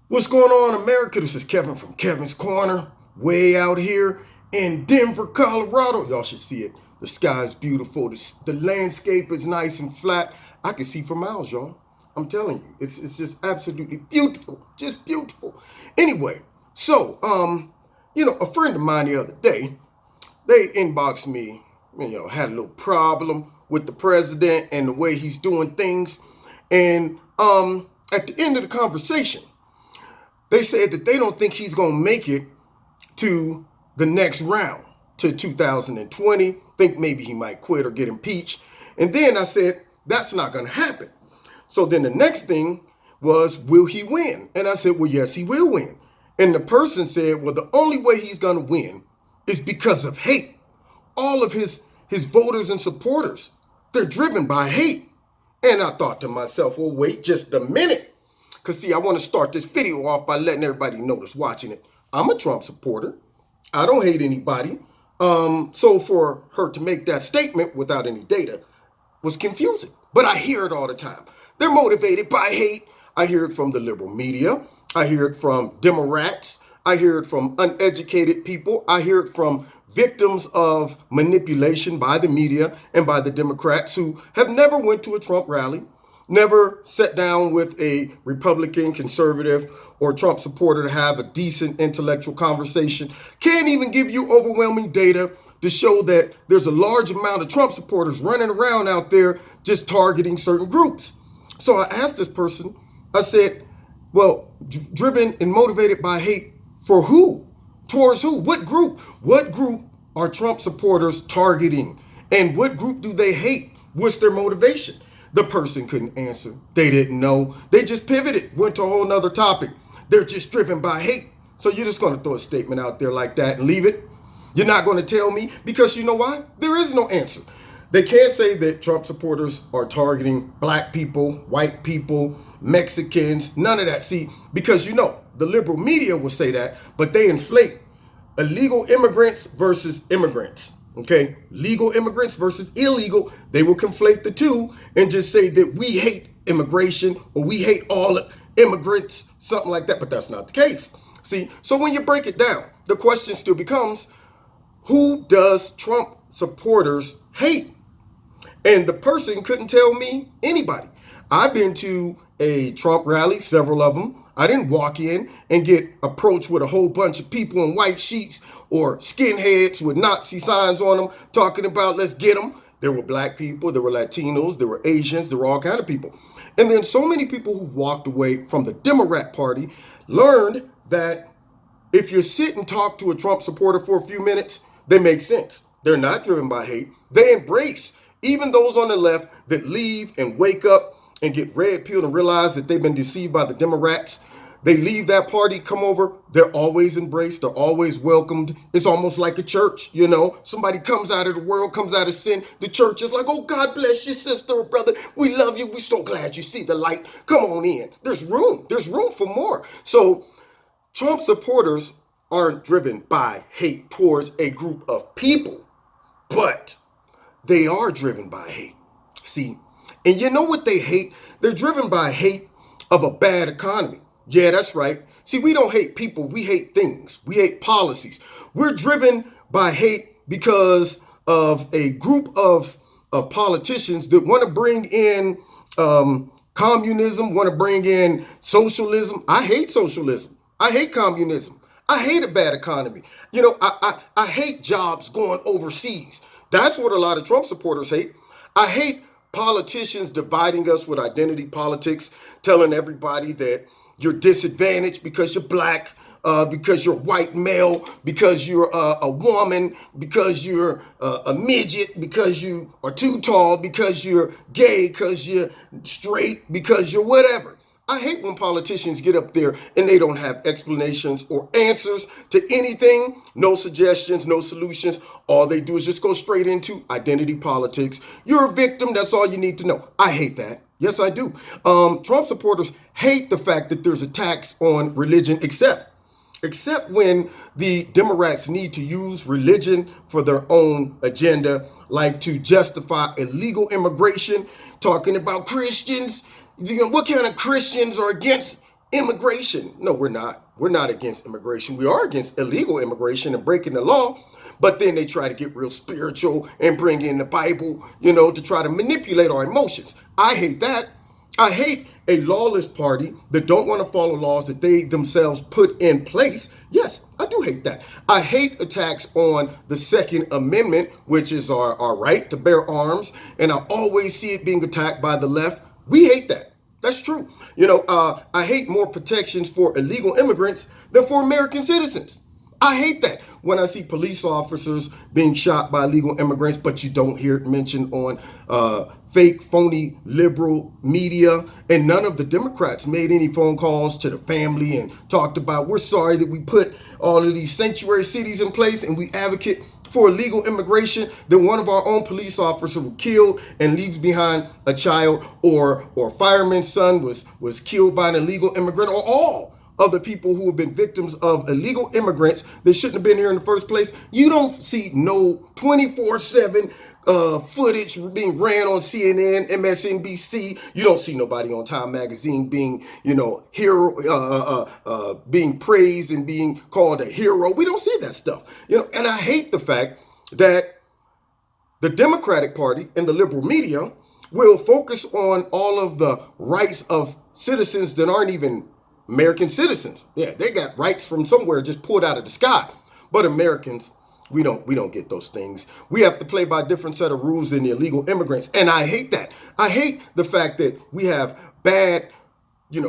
What's going on, America? This is Kevin from Kevin's Corner, way out here in Denver, Colorado. Y'all should see it. The sky is beautiful. The landscape is nice and flat. I can see for miles, y'all. I'm telling you, it's just absolutely beautiful, just beautiful. Anyway, so a friend of mine the other day, they inboxed me. Had a little problem with the president and the way he's doing things, and at the end of the conversation, they said that they don't think he's going to make it to the next round, to 2020. Think maybe he might quit or get impeached. And then I said, that's not going to happen. So then the next thing was, will he win? And I said, well, yes, he will win. And the person said, well, the only way he's going to win is because of hate. All of his voters and supporters, they're driven by hate. And I thought to myself, well, wait just a minute. Because, see, I want to start this video off by letting everybody know that's watching it. I'm a Trump supporter. I don't hate anybody. So for her to make that statement without any data was confusing. But I hear it all the time. They're motivated by hate. I hear it from the liberal media. I hear it from Democrats. I hear it from uneducated people. I hear it from victims of manipulation by the media and by the Democrats who have never went to a Trump rally, never sat down with a Republican, conservative, or Trump supporter to have a decent intellectual conversation, can't even give you overwhelming data to show that there's a large amount of Trump supporters running around out there just targeting certain groups. So I asked this person, I said, well, driven and motivated by hate for who? Towards who? What group? What group are Trump supporters targeting? And what group do they hate? What's their motivation? The person couldn't answer. They didn't know. They just pivoted, went to a whole nother topic. They're just driven by hate. So you're just going to throw a statement out there like that and leave it? You're not going to tell me? Because you know why? There is no answer. They can't say that Trump supporters are targeting black people, white people, Mexicans, none of that. See, because the liberal media will say that, but they inflate illegal immigrants versus immigrants. Okay, legal immigrants versus illegal. They will conflate the two and just say that we hate immigration or we hate all immigrants, something like that. But that's not the case. See, so when you break it down, the question still becomes, who does Trump supporters hate? And the person couldn't tell me anybody. I've been to a Trump rally, several of them. I didn't walk in and get approached with a whole bunch of people in white sheets or skinheads with Nazi signs on them talking about let's get them. There were black people, there were Latinos, there were Asians, there were all kinds of people. And then so many people who walked away from the Democrat Party learned that if you sit and talk to a Trump supporter for a few minutes, they make sense. They're not driven by hate. They embrace even those on the left that leave and wake up and get red pilled and realize that they've been deceived by the Democrats. They leave that party, come over, they're always embraced, they're always welcomed. It's almost like a church, Somebody comes out of the world, comes out of sin. The church is like, oh, God bless you, sister or brother. We love you. We're so glad you see the light. Come on in. There's room for more. So Trump supporters aren't driven by hate towards a group of people, but they are driven by hate. See, and you know what they hate? They're driven by hate of a bad economy. Yeah, that's right. See, we don't hate people. We hate things. We hate policies. We're driven by hate because of a group of politicians that want to bring in communism, want to bring in socialism. I hate socialism. I hate communism. I hate a bad economy. I hate jobs going overseas. That's what a lot of Trump supporters hate. I hate politicians dividing us with identity politics, telling everybody that you're disadvantaged because you're black, because you're white male, because you're a woman, because you're a midget, because you are too tall, because you're gay, because you're straight, because you're whatever. I hate when politicians get up there and they don't have explanations or answers to anything, no suggestions, no solutions. All they do is just go straight into identity politics. You're a victim. That's all you need to know. I hate that. Yes, I do. Trump supporters hate the fact that there's a tax on religion, except when the Democrats need to use religion for their own agenda, like to justify illegal immigration, talking about Christians. What kind of Christians are against Immigration. No, we're not. We're not against immigration. We are against illegal immigration and breaking the law. But then they try to get real spiritual and bring in the Bible, to try to manipulate our emotions. I hate that. I hate a lawless party that don't want to follow laws that they themselves put in place. Yes, I do hate that. I hate attacks on the Second Amendment, which is our right to bear arms. And I always see it being attacked by the left. We hate that. That's true. I hate more protections for illegal immigrants than for American citizens. I hate that when I see police officers being shot by illegal immigrants, but you don't hear it mentioned on fake, phony, liberal media. And none of the Democrats made any phone calls to the family and talked about, we're sorry that we put all of these sanctuary cities in place and we advocate for illegal immigration. Then one of our own police officers was killed and leaves behind a child, or a fireman's son was killed by an illegal immigrant, or all of the people who have been victims of illegal immigrants that shouldn't have been here in the first place. You don't see no 24/7 footage being ran on CNN, MSNBC. You don't see nobody on Time Magazine being, hero, being praised and being called a hero. We don't see that stuff. And I hate the fact that the Democratic Party and the liberal media will focus on all of the rights of citizens that aren't even American citizens. Yeah, they got rights from somewhere just pulled out of the sky. But Americans, we don't get those things. We have to play by a different set of rules than the illegal immigrants. And I hate that. I hate the fact that we have bad,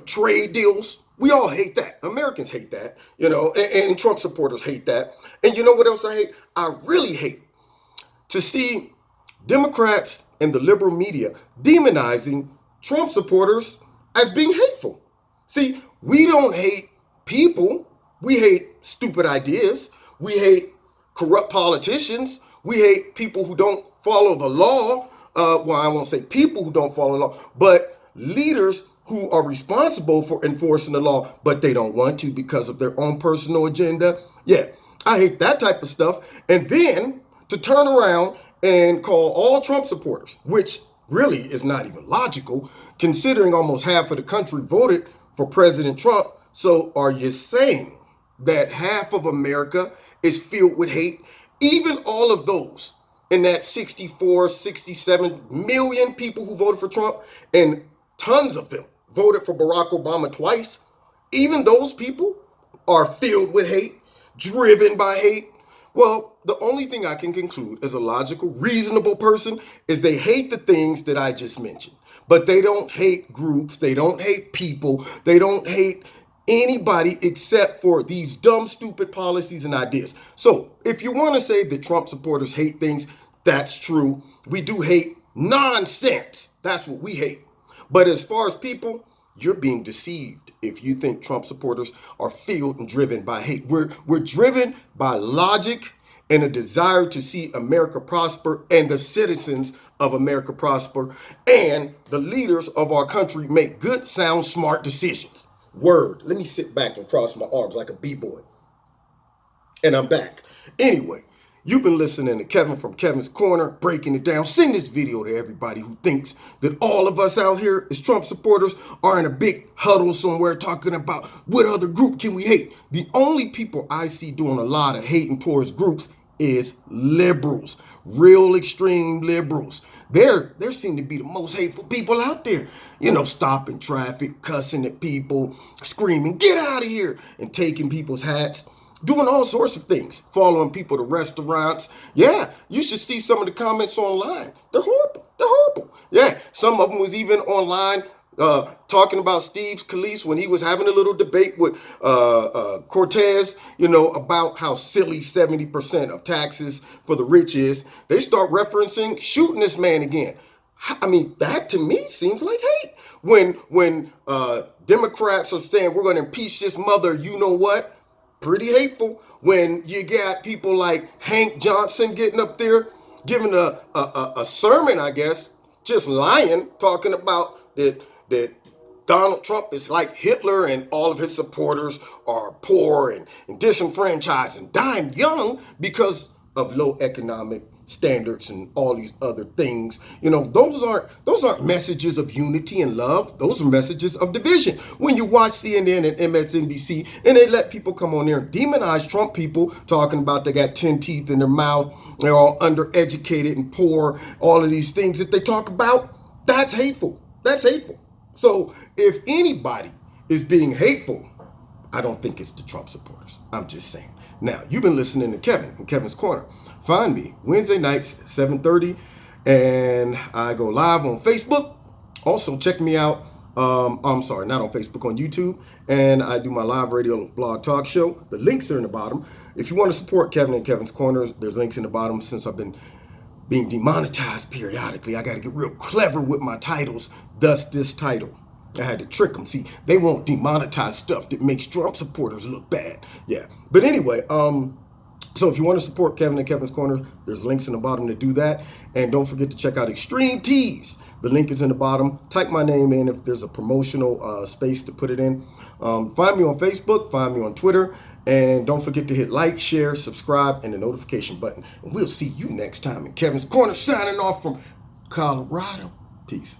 trade deals. We all hate that. Americans hate that, and Trump supporters hate that. And you know what else I hate? I really hate to see Democrats and the liberal media demonizing Trump supporters as being hateful. See, we don't hate people. We hate stupid ideas. We hate corrupt politicians. We hate people who don't follow the law. Well, I won't say people who don't follow the law, but leaders who are responsible for enforcing the law, but they don't want to because of their own personal agenda. Yeah, I hate that type of stuff. And then to turn around and call all Trump supporters, which really is not even logical, considering almost half of the country voted for President Trump. So are you saying that half of America is filled with hate? Even all of those in that 64, 67 million people who voted for Trump, and tons of them voted for Barack Obama twice, even those people are filled with hate, driven by hate. Well, the only thing I can conclude as a logical, reasonable person is they hate the things that I just mentioned. But they don't hate groups, they don't hate people, they don't hate anybody except for these dumb, stupid policies and ideas. So if you want to say that Trump supporters hate things, that's true. We do hate nonsense. That's what we hate. But as far as people, you're being deceived if you think Trump supporters are filled and driven by hate. We're driven by logic and a desire to see America prosper and the citizens of America prosper and the leaders of our country make good, sound, smart decisions. Word. Let me sit back and cross my arms like a b-boy. And I'm back. Anyway, you've been listening to Kevin from Kevin's Corner, breaking it down. Send this video to everybody who thinks that all of us out here as Trump supporters are in a big huddle somewhere talking about what other group can we hate. The only people I see doing a lot of hating towards groups is liberals, real extreme liberals. They seem to be the most hateful people out there. Stopping traffic, cussing at people, screaming, get out of here, and taking people's hats, doing all sorts of things, following people to restaurants. Yeah, you should see some of the comments online. They're horrible. They're horrible. Yeah, some of them was even online talking about Steve Scalise when he was having a little debate with Cortez, about how silly 70% of taxes for the rich is. They start referencing shooting this man again. I mean, that to me seems like hate. When Democrats are saying we're going to impeach this mother, you know what? Pretty hateful. When you got people like Hank Johnson getting up there, giving a sermon, I guess, just lying, talking about that Donald Trump is like Hitler and all of his supporters are poor and disenfranchised and dying young because of low economic standards and all these other things. You know, those aren't messages of unity and love. Those are messages of division. When you watch CNN and MSNBC and they let people come on there and demonize Trump people, talking about they got 10 teeth in their mouth, they're all undereducated and poor, all of these things that they talk about, that's hateful. That's hateful. So if anybody is being hateful, I don't think it's the Trump supporters. I'm just saying. Now, you've been listening to Kevin in Kevin's Corner. Find me Wednesday nights, 7:30, and I go live on Facebook. Also, check me out. I'm sorry, not on Facebook, on YouTube. And I do my live radio blog talk show. The links are in the bottom. If you want to support Kevin and Kevin's Corners, there's links in the bottom. Since I've been being demonetized periodically, I got to get real clever with my titles, thus this title. I had to trick them. See, they won't demonetize stuff that makes Trump supporters look bad. Yeah. But anyway, so if you want to support Kevin and Kevin's Corner, there's links in the bottom to do that. And don't forget to check out Extreme Tees. The link is in the bottom. Type my name in if there's a promotional space to put it in. Find me on Facebook. Find me on Twitter. And don't forget to hit like, share, subscribe, and the notification button. And we'll see you next time in Kevin's Corner, signing off from Colorado. Peace.